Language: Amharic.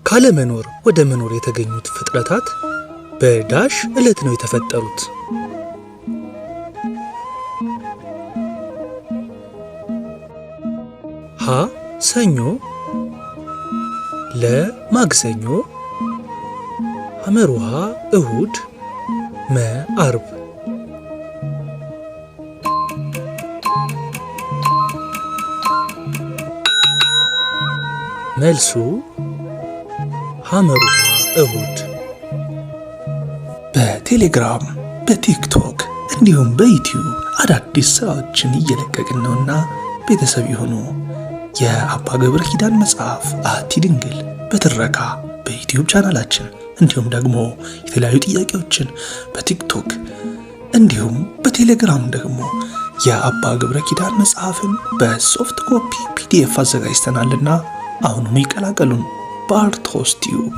ካለመኖር ወደ መኖር የተገኙት ፍጥረታት በዳሽ ዕለት ነው የተፈጠሩት። ሀ ሰኞ፣ ለ ማክሰኞ፣ ሐመሩሃ እሁድ፣ መ አርብ። መልሱ ሐመሩሃ እሁድ። በቴሌግራም በቲክቶክ እንዲሁም በዩቲዩብ አዳዲስ ስራዎችን እየለቀቅን ነውና ቤተሰብ ይሁኑ። የአባ ገብረ ኪዳን መጽሐፍ አሐቲ ድንግል በትረካ በዩቲዩብ ቻናላችን እንዲሁም ደግሞ የተለያዩ ጥያቄዎችን በቲክቶክ እንዲሁም በቴሌግራም ደግሞ የአባ ገብረ ኪዳን መጽሐፍን በሶፍት ኮፒ ፒዲኤፍ አዘጋጅተናልና አሁኑኑ ይቀላቀሉን። በአርቶስ ቲዩብ